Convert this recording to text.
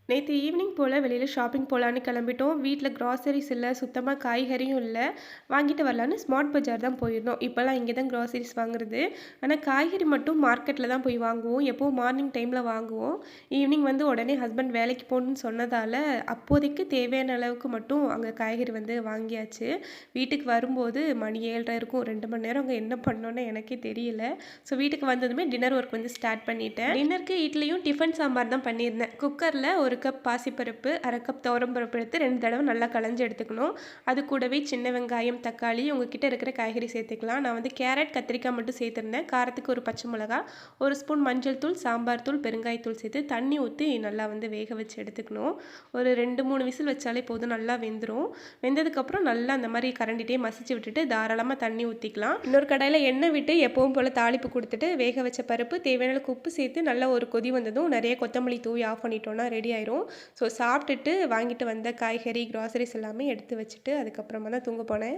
நேத்து ஈவினிங் போல வெளியில ஷாப்பிங் போலான்னு கிளம்பிட்டோம். வீட்ல கிராசரிஸ் இல்ல, சுத்தமா காய்கறியும் இல்ல. வாங்கிட்டு வரலான்னு ஸ்மார்ட் பஜார் தான் போயிருந்தோம். இப்பலாம் இங்க தான் கிராசரிஸ் வாங்குறது. ஆனா காய்கறி மட்டும் மார்க்கெட்ல தான் போய் வாங்குவோம். எப்பவும் மார்னிங் டைம்ல வாங்குவோம். ஈவினிங் வந்து உடனே ஹஸ்பண்ட் வேலைக்கு போணும்னு சொன்னதால, அப்போதைக்கு தேவையான அளவுக்கு மட்டும் அங்க காய்கறி வந்து வாங்கியாச்சு. வீட்டுக்கு வரும்போது மணி 7:30 இருக்கும். 2 மணி நேரம் அங்க என்ன பண்ணோன்னு எனக்கே தெரியல. ஸோ வீட்டுக்கு வந்ததுமே டின்னர் ஒர்க் வந்து ஸ்டார்ட் பண்ணிட்டேன். டின்னருக்கு இட்லியும், டிஃபன் சாம்பார் தான் பண்ணியிருந்தேன். குக்கர்ல 1 கப் பாசிப்பருப்பு, 1/2 கப் துவரம்பருப்பு எடுத்து 2 தடவ நல்லா கலஞ்சு எடுத்துக்கணும். அது கூடவே சின்ன வெங்காயம், தக்காளி உங்ககிட்ட இருக்கிற காய்கறி சேர்த்துக்கலாம். நான் வந்து கேரட், கத்திரிக்காய் மட்டும் சேர்த்துருந்தேன். காரத்துக்கு ஒரு பச்சை மிளகா, 1 ஸ்பூன் மஞ்சள் தூள், சாம்பார் தூள், பெருங்காயத்தூள் சேர்த்து தண்ணி ஊத்தி நல்லா வந்து வேக வச்சு எடுத்துக்கணும். ஒரு 2, 3 விசில் வச்சாலே போதும், நல்லா வெந்துரும். வெந்ததுக்கப்புறம் நல்லா அந்த மாரி கரண்டிட்டே மசிச்சு விட்டுட்டு தாராளமா தண்ணி ஊத்திக்கலாம். இன்னொரு கடாயில எண்ணெய் விட்டு எப்பவும் போல தாளிப்பு குடுத்துட்டு, வேக வச்ச பருப்பு தேவையான அளவுக்கு உப்பு சேர்த்து நல்லா ஒரு கொதி வந்ததும் நெறைய கொத்தமல்லி தூவி ஆஃப் பண்ணிட்டோம்னா ரெடி ஆயிரும். ஸோ சாப்பிட்டுட்டு வாங்கிட்டு வந்த காய்கறி, கிராசரிஸ் எல்லாமே எடுத்து வச்சுட்டு அதுக்கப்புறமா தான் தூங்க போனேன்.